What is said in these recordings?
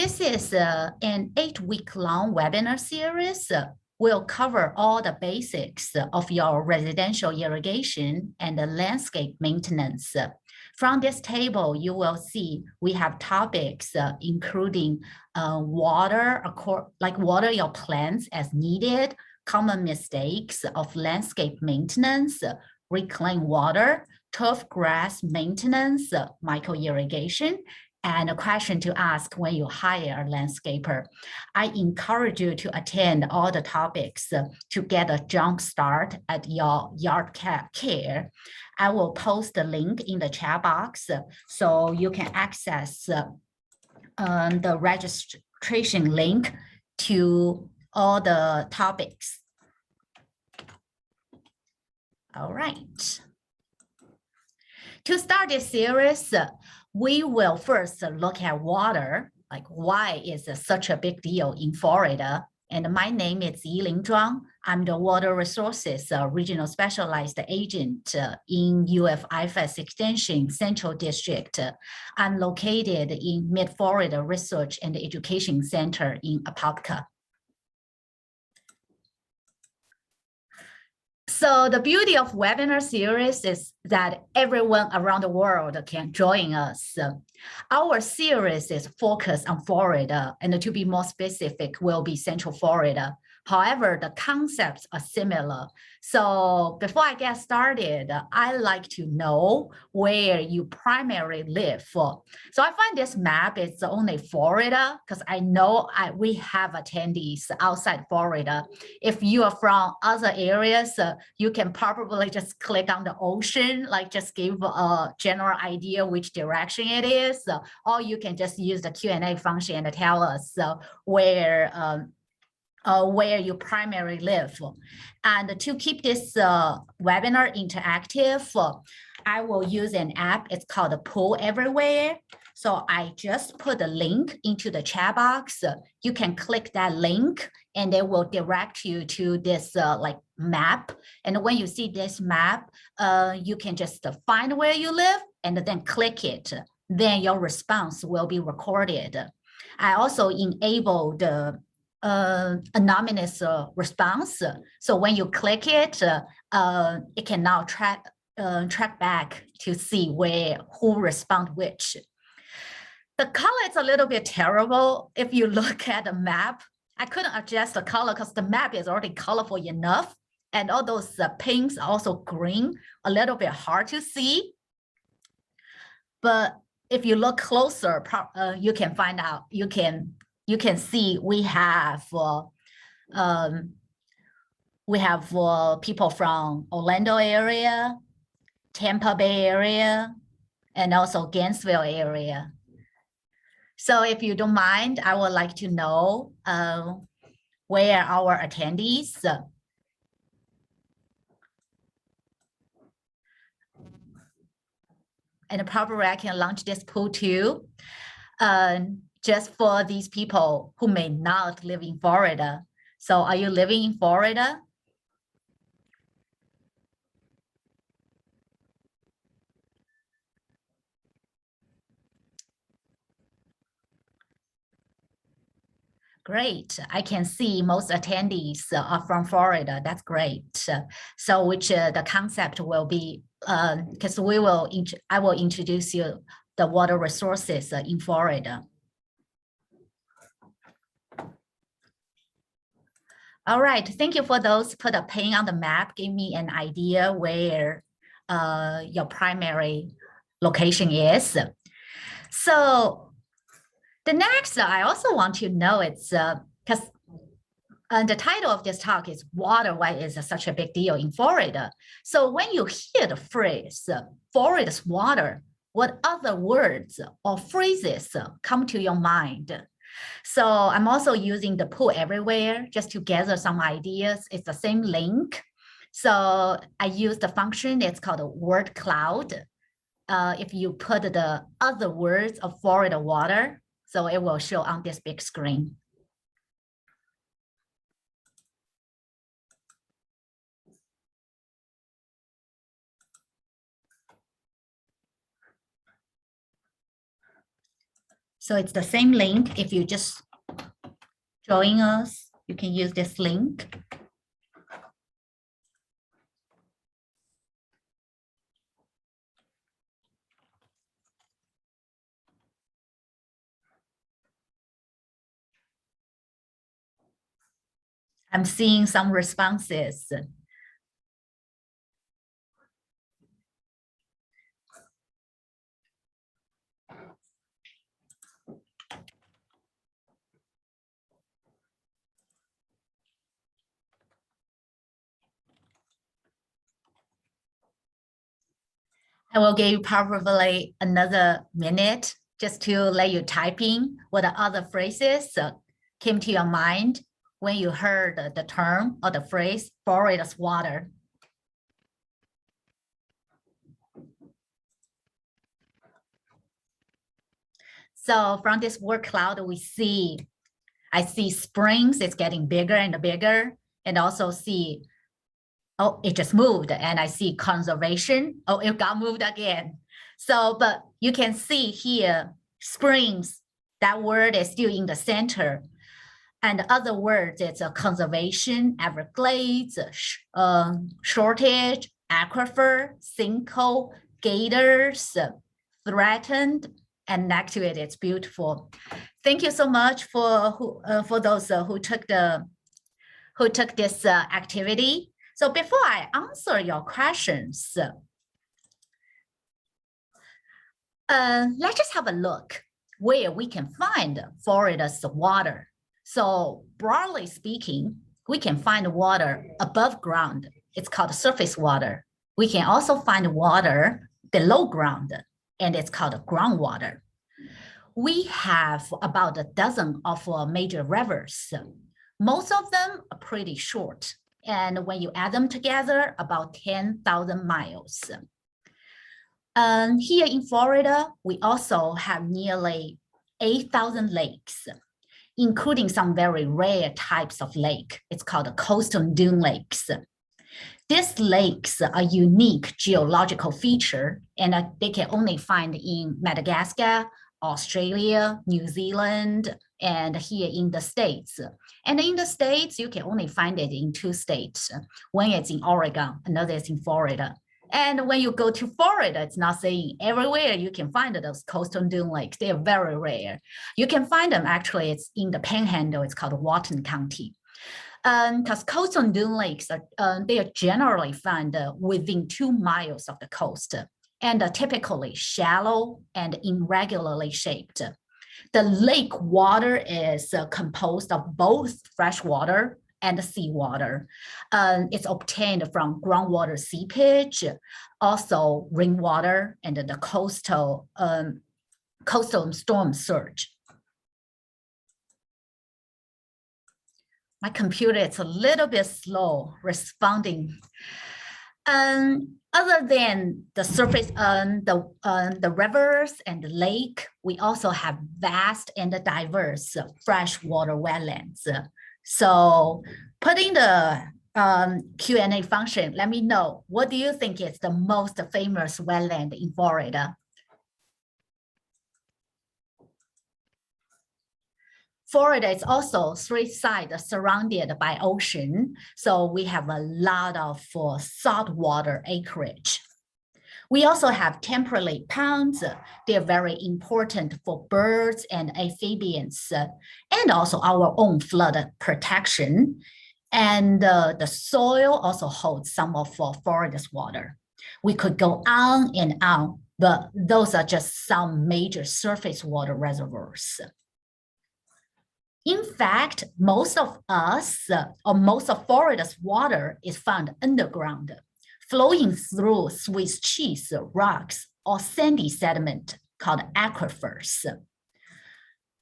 This is an 8-week-long webinar series. We'll cover all the basics of your residential irrigation and the landscape maintenance. From this table, you will see we have topics including water your plants as needed, common mistakes of landscape maintenance, reclaimed water, turf grass maintenance, micro-irrigation, and a question to ask when you hire a landscaper. I encourage you to attend all the topics to get a jump start at your yard care. I will post the link in the chat box so you can access the registration link to all the topics. All right. To start this series, we will first look at water, like why is it such a big deal in Florida? And my name is Yiling Zhuang. I'm the Water Resources Regional Specialized Agent in UF-IFAS Extension Central District. I'm located in Mid-Florida Research and Education Center in Apopka. So the beauty of webinar series is that everyone around the world can join us. Our series is focused on Florida, and to be more specific, will be Central Florida. However, the concepts are similar. So before I get started, I like to know where you primarily live. So I find this map is only Florida because I know we have attendees outside Florida. If you are from other areas, you can probably just click on the ocean, like just give a general idea which direction it is, or you can just use the Q&A function and tell us where you primarily live. And to keep this webinar interactive, I will use an app. It's called Pool Everywhere. So I just put a link into the chat box. You can click that link and it will direct you to this map. And when you see this map, you can just find where you live and then click it. Then your response will be recorded. I also enabled the anonymous response. So when you click it, it can now track back to see who respond which. The color is a little bit terrible. If you look at the map, I couldn't adjust the color because the map is already colorful enough. And all those pinks are also green, a little bit hard to see. But if you look closer, you can find out, you can see we have people from Orlando area, Tampa Bay area, and also Gainesville area. So if you don't mind, I would like to know where our attendees. And probably I can launch this poll too. Just for these people who may not live in Florida. So are you living in Florida? Great. I can see most attendees are from Florida. That's great. So which the concept will be, because I will introduce you the water resources in Florida. All right, thank you for those put a pin on the map, give me an idea where your primary location is. So the next, I also want to know it's because the title of this talk is water, why is it such a big deal in Florida? So when you hear the phrase Florida's water, what other words or phrases come to your mind? So I'm also using the Pool Everywhere just to gather some ideas. It's the same link. So I use the function, it's called a word cloud. If you put the other words of Florida water, so it will show on this big screen. So it's the same link. If you just join us, you can use this link. I'm seeing some responses. I will give you probably another minute just to let you type in what the other phrases came to your mind when you heard the term or the phrase forest water. So from this word cloud, I see springs, it's getting bigger and bigger, and also see, oh, it just moved, and I see conservation. Oh, it got moved again. So, but you can see here, springs, that word is still in the center. And other words, it's a conservation, Everglades, shortage, aquifer, sinkhole, gators, threatened, and activated. It's beautiful. Thank you so much for those who took this activity. So before I answer your questions, let's just have a look where we can find forest water. So broadly speaking, we can find water above ground. It's called surface water. We can also find water below ground, and it's called groundwater. We have about a dozen of major rivers. Most of them are pretty short. And when you add them together, about 10,000 miles. Here in Florida, we also have nearly 8,000 lakes, including some very rare types of lake. It's called coastal dune lakes. These lakes are unique geological feature, and they can only find in Madagascar, Australia, New Zealand, and here in the States. And in the States, you can only find it in 2 states. One is in Oregon, another is in Florida. And when you go to Florida, it's not saying everywhere you can find those coastal dune lakes. They are very rare. You can find them, actually, it's in the Panhandle. It's called Whatcom County. Because coastal dune lakes, they are generally found within 2 miles of the coast, and are typically shallow and irregularly shaped. The lake water is composed of both fresh water and seawater. It's obtained from groundwater seepage, also rainwater, and the coastal storm surge. My computer is a little bit slow responding. Other than the surface, the rivers and the lake, we also have vast and diverse freshwater wetlands. So putting the Q&A function, let me know, what do you think is the most famous wetland in Florida? Florida is also 3 sides surrounded by ocean, so we have a lot of saltwater acreage. We also have temperate ponds. They're very important for birds and amphibians, and also our own flood protection. And the soil also holds some of Florida's water. We could go on and on, but those are just some major surface water reservoirs. In fact, most of Florida's water is found underground, flowing through Swiss cheese rocks or sandy sediment called aquifers.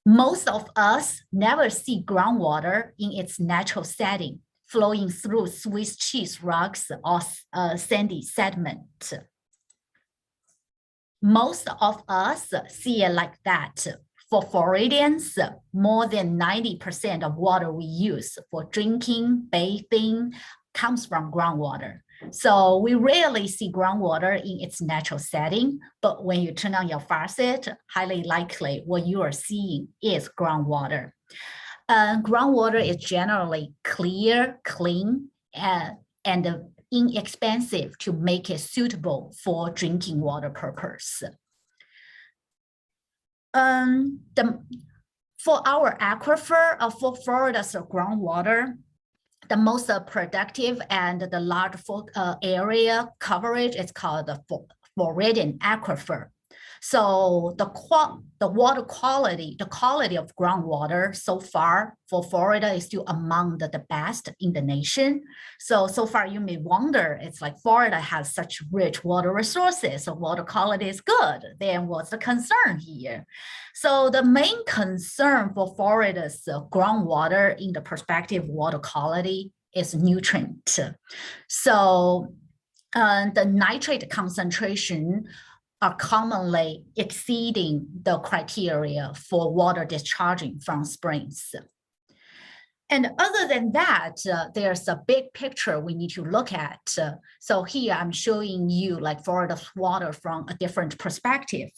Most of us never see groundwater in its natural setting, flowing through Swiss cheese rocks or sandy sediment. Most of us see it like that. For Floridians, more than 90% of water we use for drinking, bathing, comes from groundwater. So we rarely see groundwater in its natural setting, but when you turn on your faucet, highly likely what you are seeing is groundwater. Groundwater is generally clear, clean, and inexpensive to make it suitable for drinking water purpose. For our aquifer, for Florida's groundwater, the most productive and the large area coverage is called the Floridian aquifer. So the water quality, the quality of groundwater so far for Florida is still among the best in the nation. So far you may wonder, it's like Florida has such rich water resources, so water quality is good. Then what's the concern here? So the main concern for Florida's groundwater in the perspective of water quality is nutrient. So the nitrate concentration are commonly exceeding the criteria for water discharging from springs. And other than that, there's a big picture we need to look at. So here I'm showing you like Florida's water from a different perspective.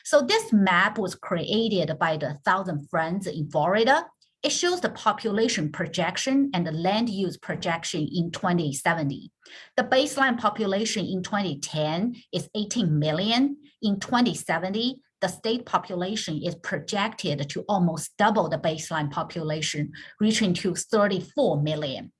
So this map was created by the 1,000 Friends in Florida. It shows the population projection and the land use projection in 2070. The baseline population in 2010 is 18 million. In 2070, the state population is projected to almost double the baseline population, reaching to 34 million.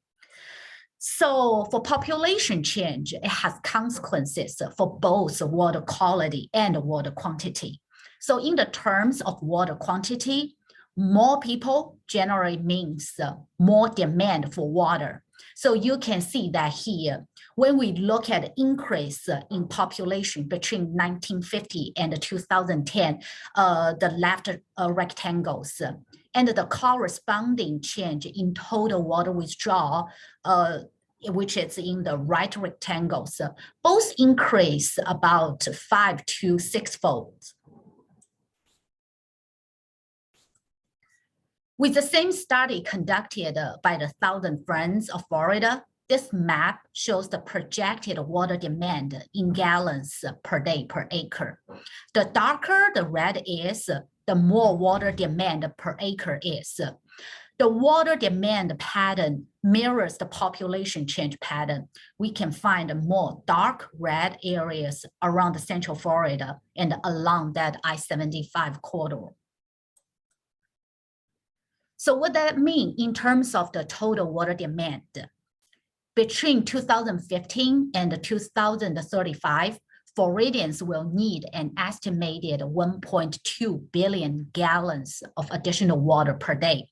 So for population change, it has consequences for both water quality and water quantity. So in the terms of water quantity, more people generally means more demand for water. So you can see that here, when we look at increase in population between 1950 and 2010, the left rectangles, and the corresponding change in total water withdrawal, which is in the right rectangles, both increase about 5 to 6-fold. With the same study conducted by the 1,000 Friends of Florida, this map shows the projected water demand in gallons per day per acre. The darker the red is, the more water demand per acre is. The water demand pattern mirrors the population change pattern. We can find more dark red areas around the Central Florida and along that I-75 corridor. So what does that mean in terms of the total water demand? Between 2015 and 2035, Floridians will need an estimated 1.2 billion gallons of additional water per day.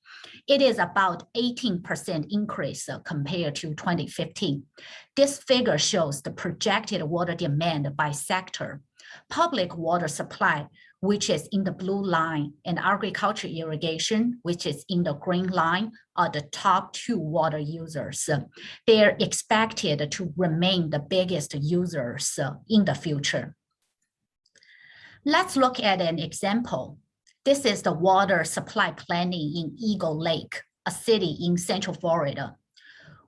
It is about 18% increase compared to 2015. This figure shows the projected water demand by sector. Public water supply, which is in the blue line, and agriculture irrigation, which is in the green line, are the top 2 water users. They're expected to remain the biggest users in the future. Let's look at an example. This is the water supply planning in Eagle Lake, a city in Central Florida.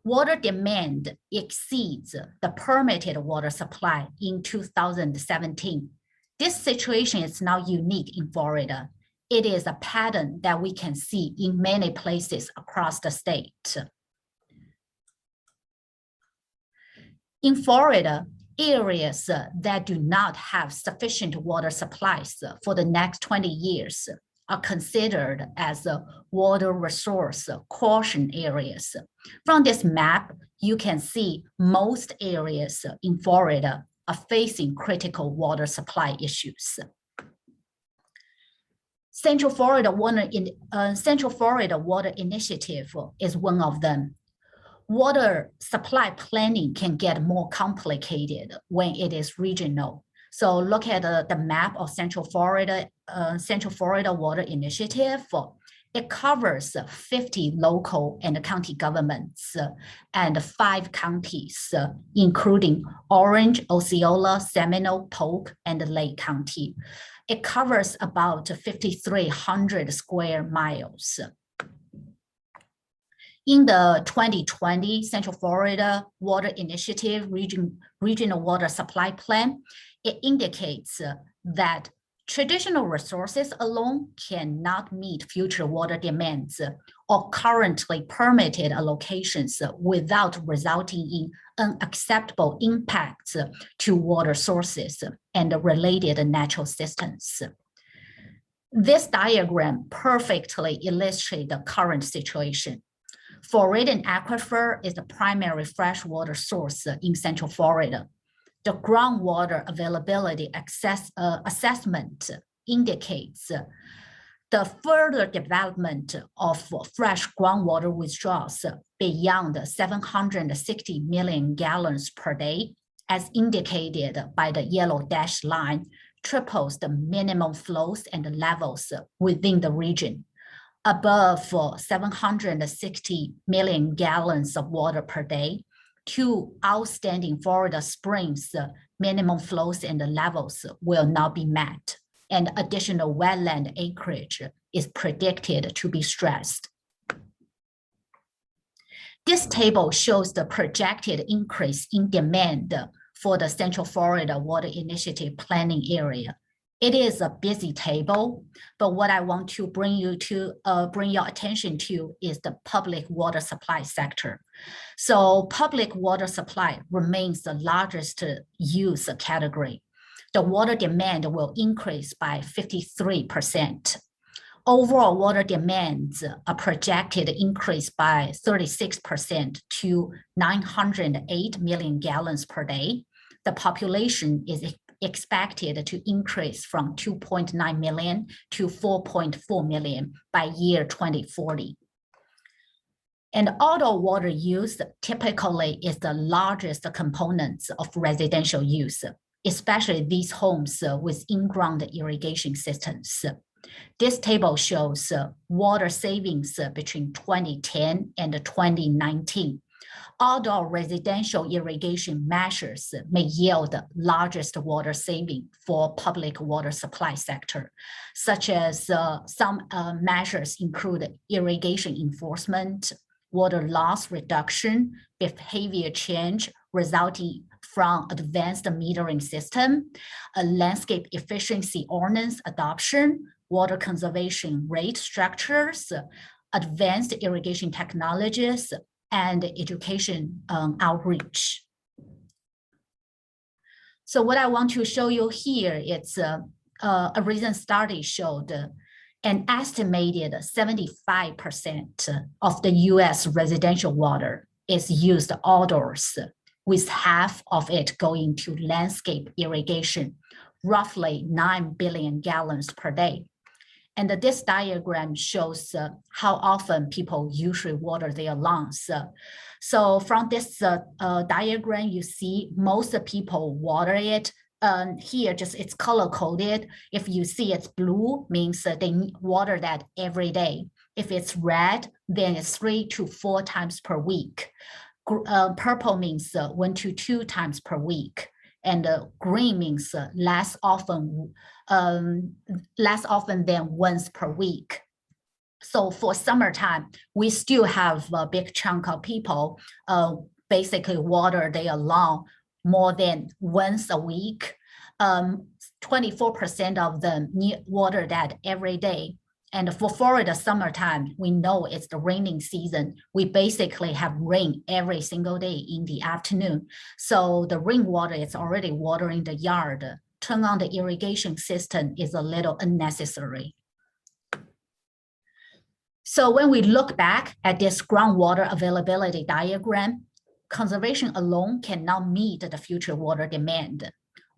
Water demand exceeds the permitted water supply in 2017. This situation is now unique in Florida. It is a pattern that we can see in many places across the state. In Florida, areas that do not have sufficient water supplies for the next 20 years are considered as water resource caution areas. From this map, you can see most areas in Florida are facing critical water supply issues. Central Florida Water Initiative is one of them. Water supply planning can get more complicated when it is regional. So look at the map of Central Florida Water Initiative. It covers 50 local and county governments and 5 counties, including Orange, Osceola, Seminole, Polk, and Lake County. It covers about 5,300 square miles. In the 2020 Central Florida Water Initiative Regional Water Supply Plan, it indicates that traditional resources alone cannot meet future water demands or currently permitted allocations without resulting in unacceptable impacts to water sources and related natural systems. This diagram perfectly illustrates the current situation. Floridan aquifer is the primary freshwater source in Central Florida. The groundwater availability assessment indicates the further development of fresh groundwater withdrawals beyond 760 million gallons per day, as indicated by the yellow dashed line, triples the minimum flows and levels within the region. Above 760 million gallons of water per day, two outstanding Florida springs minimum flows and levels will not be met, and additional wetland acreage is predicted to be stressed. This table shows the projected increase in demand for the Central Florida Water Initiative planning area. It is a busy table, but what I want to bring your attention to is the public water supply sector. So public water supply remains the largest use category. The water demand will increase by 53%. Overall water demands are projected to increase by 36% to 908 million gallons per day. The population is expected to increase from 2.9 million to 4.4 million by year 2040. And although water use typically is the largest component of residential use, especially these homes with in-ground irrigation systems. This table shows water savings between 2010 and 2019. Although residential irrigation measures may yield the largest water saving for public water supply sector, such as some measures include irrigation enforcement, water loss reduction, behavior change resulting from advanced metering system, a landscape efficiency ordinance adoption, water conservation rate structures, advanced irrigation technologies, and education outreach. So what I want to show you here is a recent study showed an estimated 75% of the US residential water is used outdoors, with half of it going to landscape irrigation, roughly 9 billion gallons per day. And this diagram shows how often people usually water their lawns. So from this diagram, you see most people water it. Here, just it's color coded. If you see it's blue, means they water that every day. If it's red, then it's 3 to 4 times per week. Purple means 1 to 2 times per week. And green means less often than once per week. So for summertime, we still have a big chunk of people basically water their lawn more than once a week. 24% of them water that every day. And for Florida summertime, we know it's the raining season. We basically have rain every single day in the afternoon. So the rainwater is already watering the yard. Turn on the irrigation system is a little unnecessary. So when we look back at this groundwater availability diagram, conservation alone cannot meet the future water demand.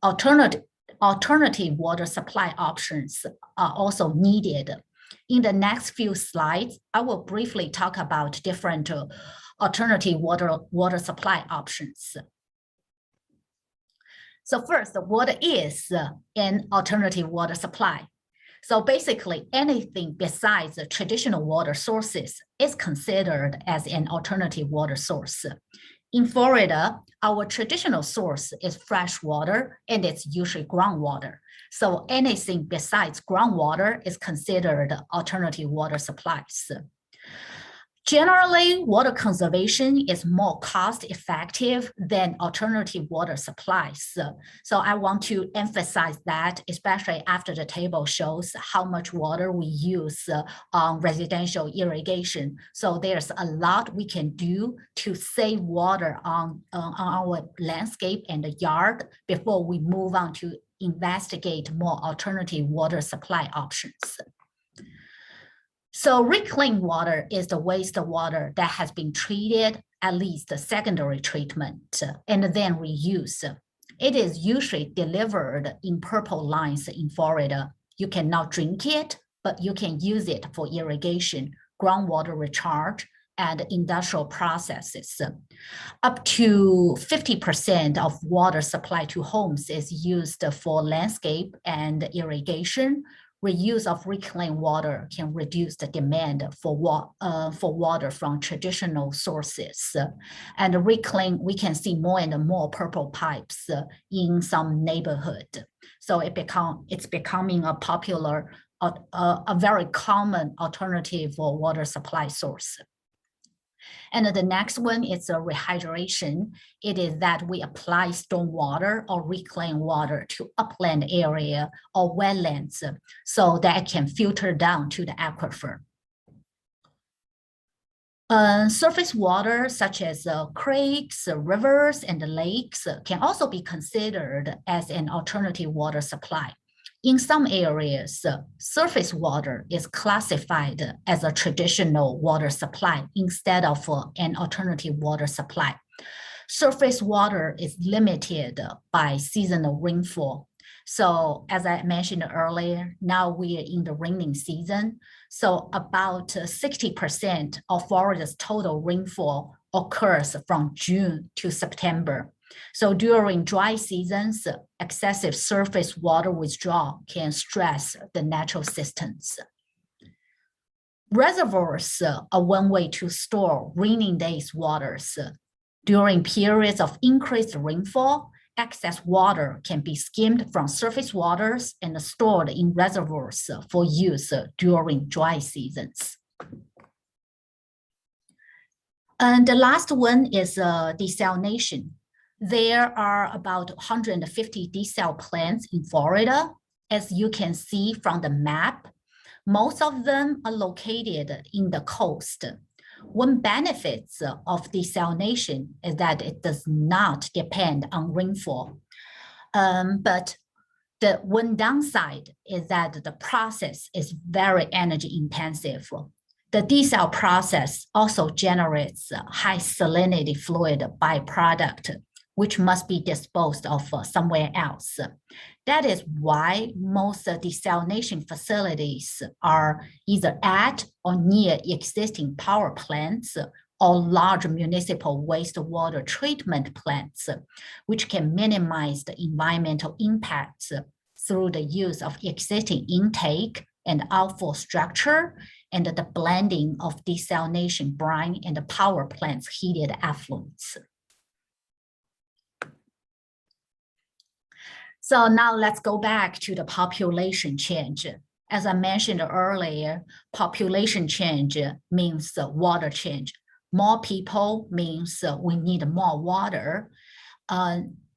Alternative water supply options are also needed. In the next few slides, I will briefly talk about different alternative water supply options. So first, what is an alternative water supply? So basically, anything besides the traditional water sources is considered as an alternative water source. In Florida, our traditional source is fresh water, and it's usually groundwater. So anything besides groundwater is considered alternative water supplies. Generally, water conservation is more cost-effective than alternative water supplies. So I want to emphasize that, especially after the table shows how much water we use on residential irrigation. So there's a lot we can do to save water on our landscape and the yard before we move on to investigate more alternative water supply options. So reclaimed water is the wastewater that has been treated, at least the secondary treatment, and then reused. It is usually delivered in purple lines in Florida. You cannot drink it, but you can use it for irrigation, groundwater recharge, and industrial processes. Up to 50% of water supply to homes is used for landscape and irrigation. Reuse of reclaimed water can reduce the demand for water from traditional sources. And reclaim, we can see more and more purple pipes in some neighborhood. So it's becoming a popular, a very common alternative for water supply source. And the next one is a rehydration. It is that we apply stormwater or reclaimed water to upland area or wetlands so that it can filter down to the aquifer. Surface water such as creeks, rivers, and lakes can also be considered as an alternative water supply. In some areas, surface water is classified as a traditional water supply instead of an alternative water supply. Surface water is limited by seasonal rainfall. So as I mentioned earlier, now we are in the raining season. So about 60% of Florida's total rainfall occurs from June to September. So during dry seasons, excessive surface water withdrawal can stress the natural systems. Reservoirs are one way to store rainy days waters. During periods of increased rainfall, excess water can be skimmed from surface waters and stored in reservoirs for use during dry seasons. And the last one is desalination. There are about 150 desal plants in Florida. As you can see from the map, most of them are located in the coast. One benefit of desalination is that it does not depend on rainfall. But the one downside is that the process is very energy intensive. The desal process also generates high salinity fluid byproduct, which must be disposed of somewhere else. That is why most desalination facilities are either at or near existing power plants or large municipal wastewater treatment plants, which can minimize the environmental impacts through the use of existing intake and outflow structure and the blending of desalination brine and the power plant's heated effluents. So now let's go back to the population change. As I mentioned earlier, population change means water change. More people means we need more water.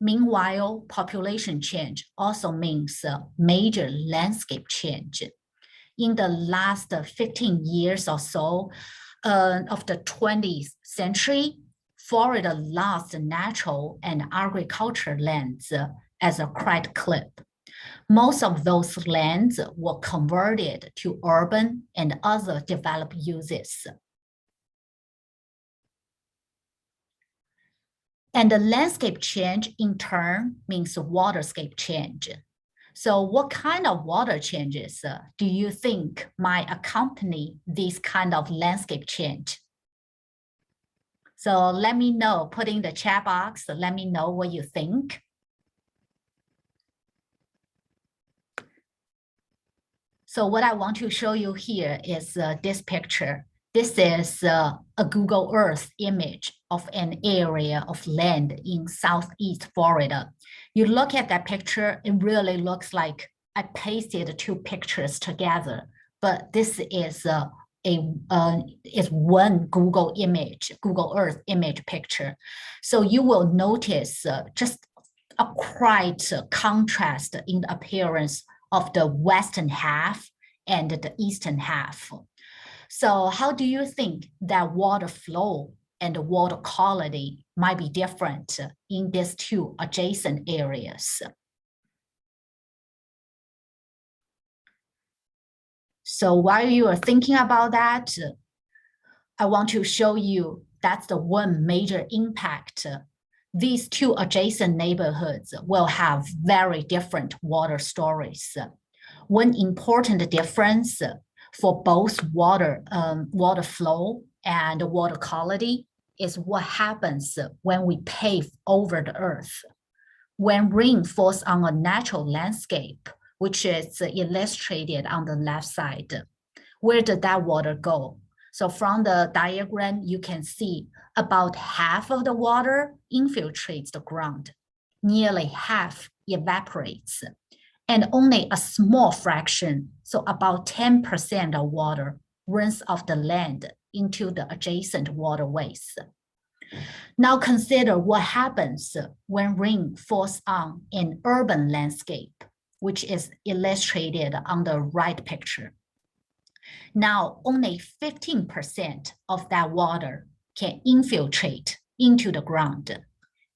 Meanwhile, population change also means major landscape change. In the last 15 years or so of the 20th century, Florida lost natural and agricultural lands as a quiet clip. Most of those lands were converted to urban and other developed uses. And the landscape change in turn means waterscape change. So what kind of water changes do you think might accompany this kind of landscape change? So let me know, put in the chat box, let me know what you think. So what I want to show you here is this picture. This is a Google Earth image of an area of land in Southeast Florida. You look at that picture, it really looks like I pasted two pictures together, but this is is one Google image, Google Earth image picture. So you will notice just a quite contrast in the appearance of the western half and the eastern half. So how do you think that water flow and the water quality might be different in these two adjacent areas? So while you are thinking about that, I want to show you that's the one major impact. These two adjacent neighborhoods will have very different water stories. One important difference for both water flow and water quality is what happens when we pave over the earth. When rain falls on a natural landscape, which is illustrated on the left side, where did that water go? So from the diagram, you can see about half of the water infiltrates the ground, nearly half evaporates, and only a small fraction, so about 10% of water, runs off the land into the adjacent waterways. Now consider what happens when rain falls on an urban landscape, which is illustrated on the right picture. Now, only 15% of that water can infiltrate into the ground,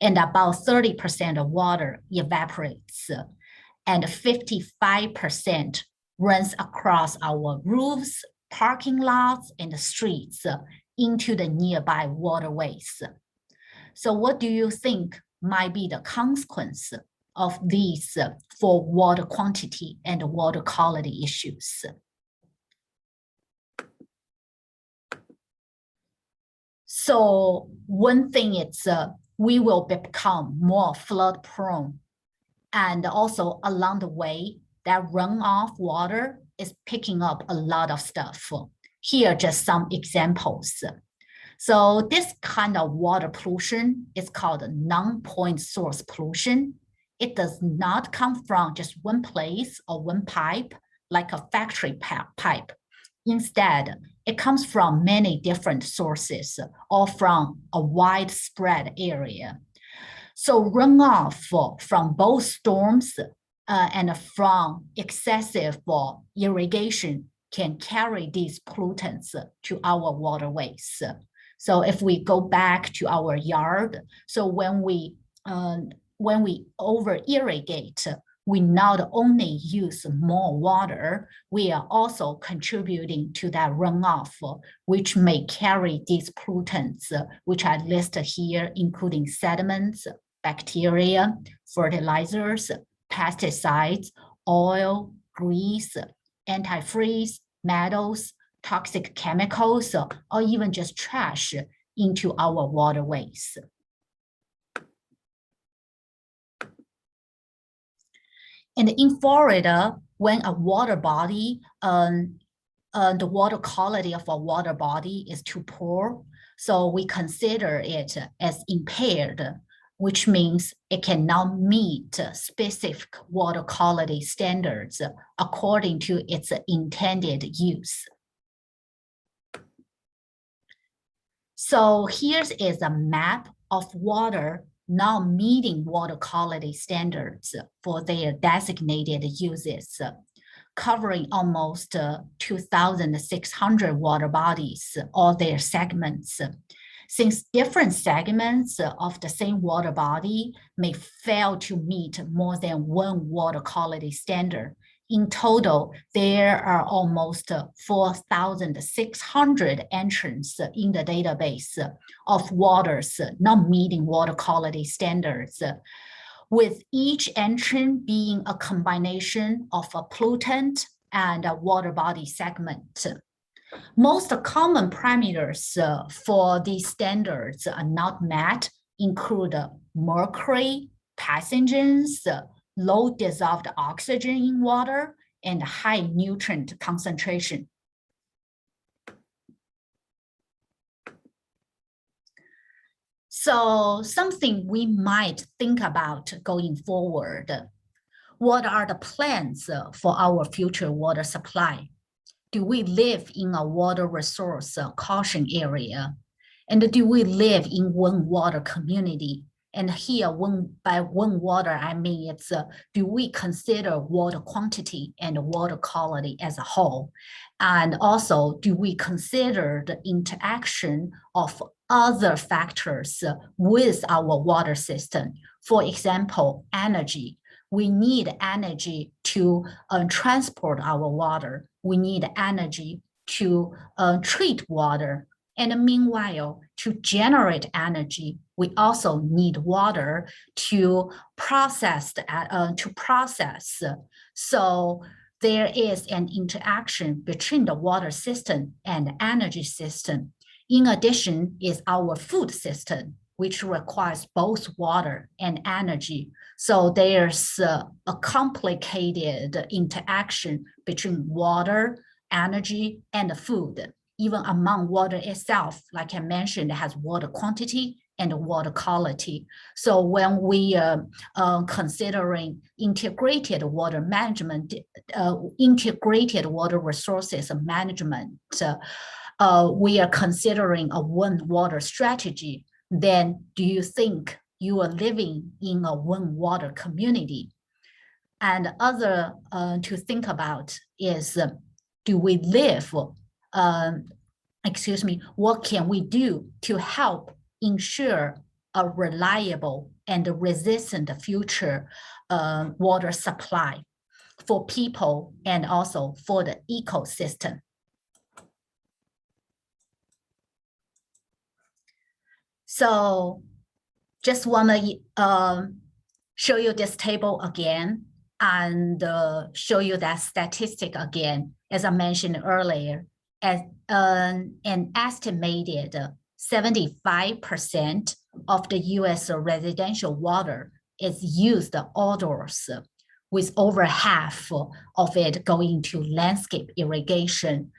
and about 30% of water evaporates, and 55% runs across our roofs, parking lots, and streets into the nearby waterways. So what do you think might be the consequence of these for water quantity and water quality issues? So one thing is we will become more flood prone, and also along the way, that runoff water is picking up a lot of stuff. Here are just some examples. So this kind of water pollution is called non-point source pollution. It does not come from just one place or one pipe, like a factory pipe. Instead, it comes from many different sources or from a widespread area. So runoff from both storms and from excessive irrigation can carry these pollutants to our waterways. So if we go back to our yard, so when we over irrigate, we not only use more water, we are also contributing to that runoff, which may carry these pollutants, which I listed here, including sediments, bacteria, fertilizers, pesticides, oil, grease, antifreeze, metals, toxic chemicals, or even just trash into our waterways. And in Florida, when a water body, the water quality of a water body is too poor, so we consider it as impaired, which means it cannot meet specific water quality standards according to its intended use. So here is a map of water not meeting water quality standards for their designated uses, covering almost 2,600 water bodies, all their segments. Since different segments of the same water body may fail to meet more than one water quality standard, in total, there are almost 4,600 entrants in the database of waters not meeting water quality standards, with each entrant being a combination of a pollutant and a water body segment. Most common parameters for these standards are not met include mercury, pathogens, low dissolved oxygen in water, and high nutrient concentration. So something we might think about going forward. What are the plans for our future water supply? do we live in a water resource caution area? And do we live in one water community? And here, by one water, I mean it's do we consider water quantity and water quality as a whole? And also, do we consider the interaction of other factors with our water system? For example, energy. We need energy to transport our water. We need energy to treat water. And meanwhile, to generate energy, we also need water to process. So there is an interaction between the water system and the energy system. In addition is our food system, which requires both water and energy. So there's a complicated interaction between water, energy, and food. Even among water itself, like I mentioned, it has water quantity and water quality. So when we are considering integrated water management, integrated water resources management, we are considering a one water strategy. Then do you think you are living in a one water community? And other to think about is, do we live what can we do to help ensure a reliable and resistant future water supply for people and also for the ecosystem? So just want to show you this table again and show you that statistic again. As I mentioned earlier, as an estimated 75% of the US residential water is used outdoors, with over half of it going to landscape irrigation.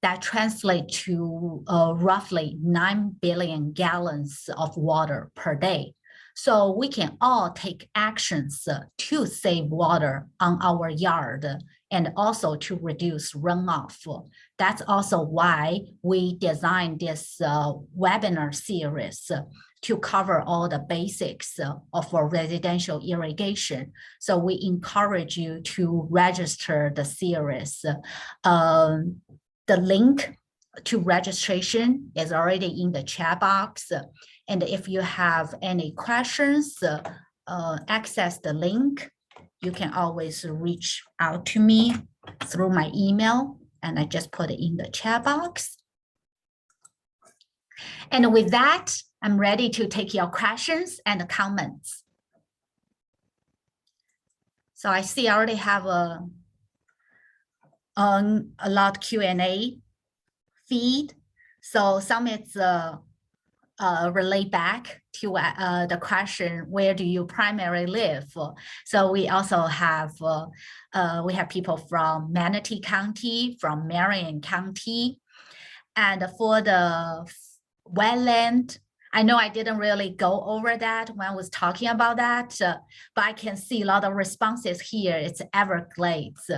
That translates to roughly 9 billion gallons of water per day. So we can all take actions to save water on our yard and also to reduce runoff. That's also why we designed this webinar series to cover all the basics of residential irrigation. So we encourage you to register the series. The link to registration is already in the chat box. And if you have any questions, access the link. You can always reach out to me through my email, and I just put it in the chat box. And with that, I'm ready to take your questions and comments. So I see I already have a lot Q&A feed. So some it's relate back to the question, where do you primarily live? So we also have people from Manatee County, from Marion County. And for the wetland, I know I didn't really go over that when I was talking about that, but I can see a lot of responses here. It's Everglades.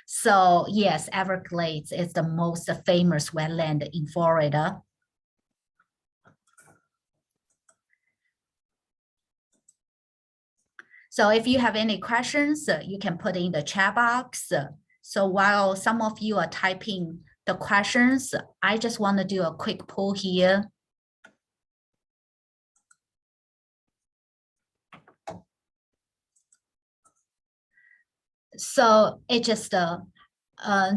So yes, Everglades is the most famous wetland in Florida. So if you have any questions, you can put in the chat box. So while some of you are typing the questions, I just want to do a quick poll here. So it's just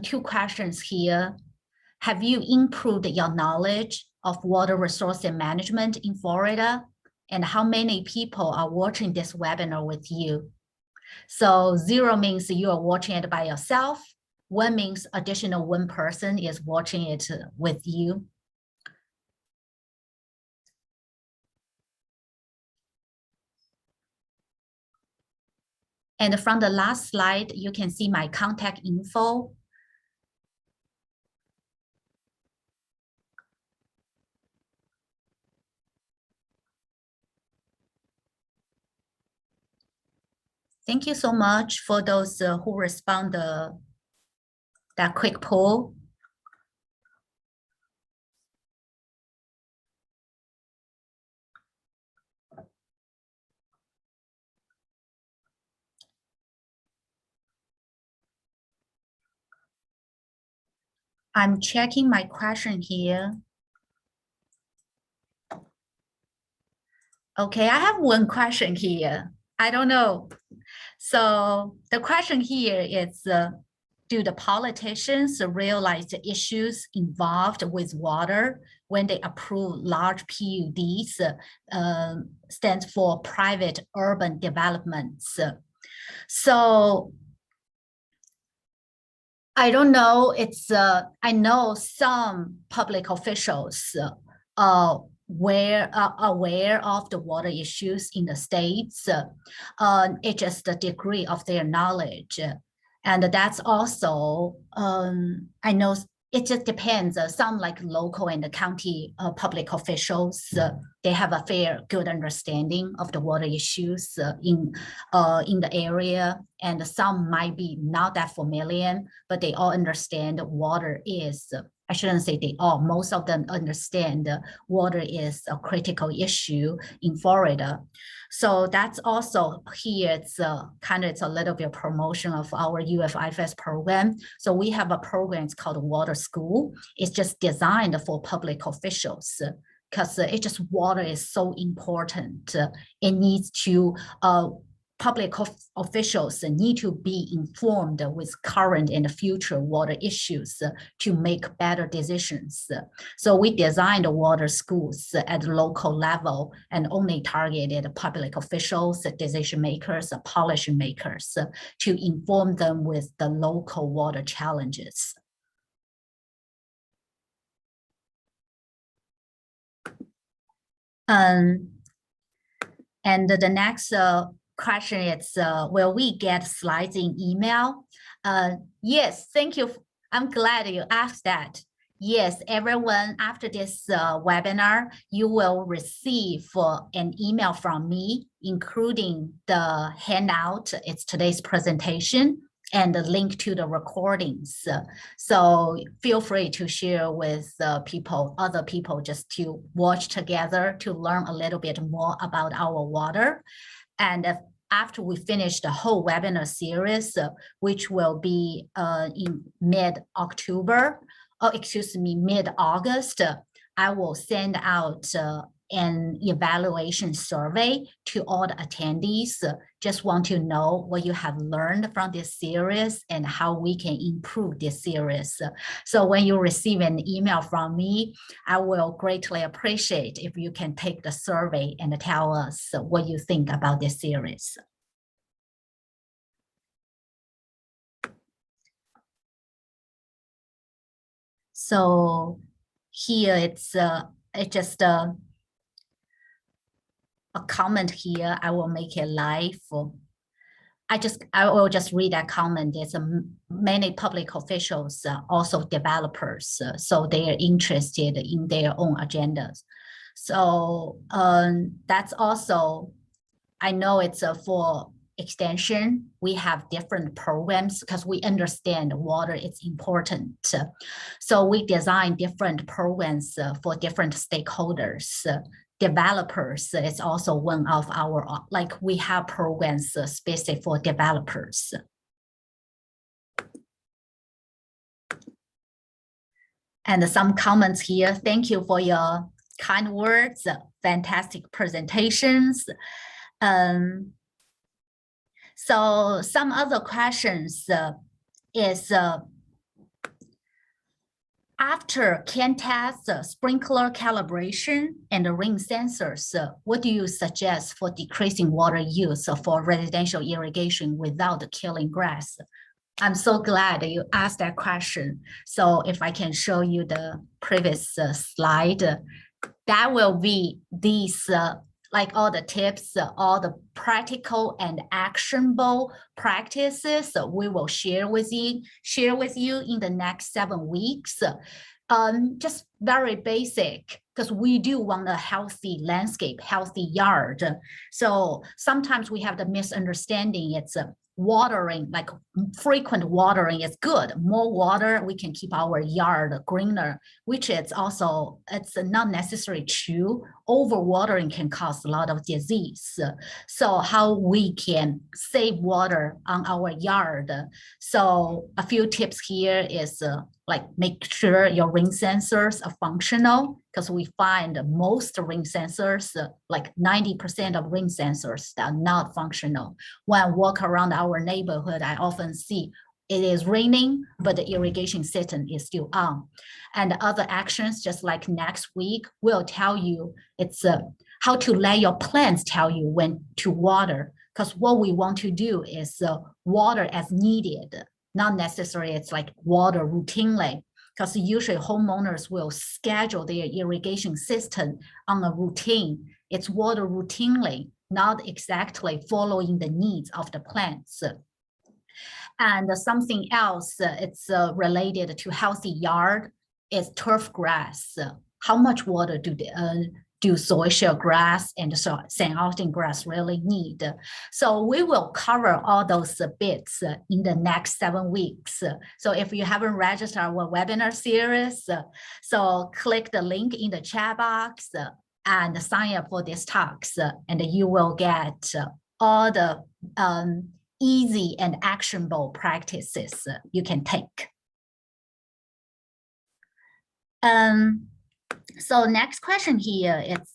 two questions here. Have you improved your knowledge of water resource management in Florida? And how many people are watching this webinar with you? So 0 means you are watching it by yourself. 1 means additional 1 person is watching it with you. And from the last slide, you can see my contact info. Thank you so much for those who respond that quick poll. I'm checking my question here. Okay, I have one question here. I don't know. So the question here is, do the politicians realize the issues involved with water when they approve large PUDs, stands for private urban developments? So I don't know. I know some public officials were aware of the water issues in the states. It's just the degree of their knowledge. And that's also, I know it just depends. Some like local and the county public officials, they have a good understanding of the water issues in the area. And some might be not that familiar, but they all understand water is, I shouldn't say they all, most of them understand water is a critical issue in Florida. So that's also here, it's it's a little bit of promotion of our UFIFS program. So we have a program, it's called Water School. It's just designed for public officials because it just water is so important. It needs to, public officials need to be informed with current and future water issues to make better decisions. So we designed water schools at the local level and only targeted public officials, decision makers, policy makers to inform them with the local water challenges. And the next question is, will we get slides in email? Yes, thank you. I'm glad you asked that. Yes, everyone, after this webinar, you will receive an email from me, including the handout. It's today's presentation and the link to the recordings. So feel free to share with other people just to watch together to learn a little bit more about our water. And after we finish the whole webinar series, which will be in mid-October, mid-August, I will send out an evaluation survey to all the attendees. Just want to know what you have learned from this series and how we can improve this series. So when you receive an email from me, I will greatly appreciate if you can take the survey and tell us what you think about this series. So here it's just a comment here. I will make it live. I will just read that comment. There's many public officials, also developers, so they are interested in their own agendas. So that's also, I know it's for extension. We have different programs because we understand water is important. So we design different programs for different stakeholders. Developers is also one of our, like we have programs specific for developers. And some comments here. Thank you for your kind words, fantastic presentations. So some other questions is, after CAN test, sprinkler calibration, and the rain sensors, what do you suggest for decreasing water use for residential irrigation without killing grass? I'm so glad that you asked that question. So if I can show you the previous slide, that will be these, like all the tips, all the practical and actionable practices we will share with you in the next 7 weeks. Just very basic, because we do want a healthy landscape, healthy yard. So sometimes we have the misunderstanding it's watering, like frequent watering is good. More water, we can keep our yard greener, which is also, it's not necessarily true. overwatering can cause a lot of disease. So how we can save water on our yard. So a few tips here is like make sure your ring sensors are functional, because we find most ring sensors, like 90% of ring sensors are not functional. When I walk around our neighborhood, I often see it is raining, but the irrigation system is still on. And other actions, just like next week, will tell you it's how to let your plants tell you when to water. Because what we want to do is water as needed, not necessarily it's like water routinely. Because usually homeowners will schedule their irrigation system on a routine. It's water routinely, not exactly following the needs of the plants. And something else, it's related to healthy yard, is turf grass. How much water do zoysia grass and St. Augustine grass really need? So we will cover all those bits in the next 7 weeks. So if you haven't registered our webinar series, so click the link in the chat box and sign up for these talks, and you will get all the easy and actionable practices you can take. So next question here is,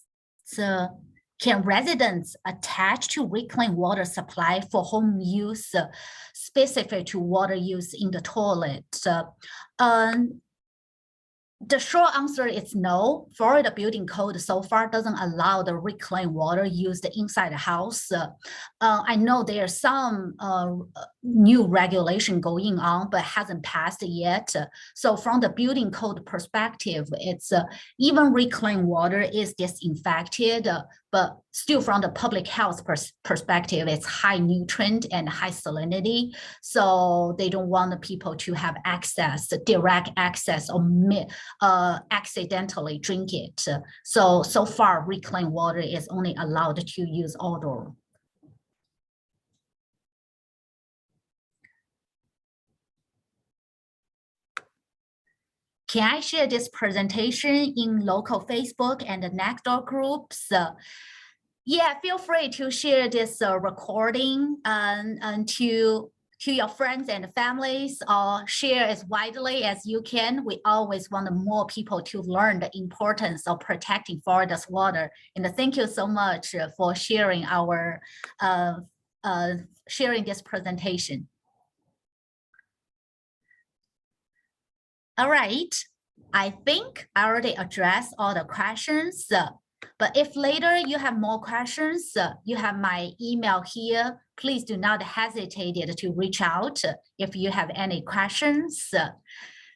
can residents attach to reclaimed water supply for home use specific to water use in the toilet? The short answer is no. Florida building code so far doesn't allow the reclaimed water used inside the house. I know there's some new regulation going on, but hasn't passed yet. So from the building code perspective, it's even reclaimed water is disinfected, but still from the public health perspective, it's high nutrient and high salinity. So they don't want the people to have access, direct access, or accidentally drink it. So far, reclaimed water is only allowed to use outdoor. Can I share this presentation in local Facebook and the Nextdoor groups? Yeah, feel free to share this recording and to your friends and families, or share as widely as you can. We always want more people to learn the importance of protecting Florida's water. And thank you so much for sharing our sharing this presentation. All right, I think I already addressed all the questions, but if later you have more questions, you have my email here. Please do not hesitate to reach out if you have any questions.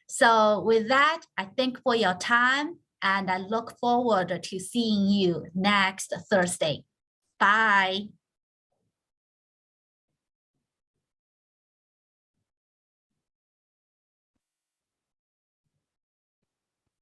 So with that, I thank for your time, and I look forward to seeing you next Thursday. Bye.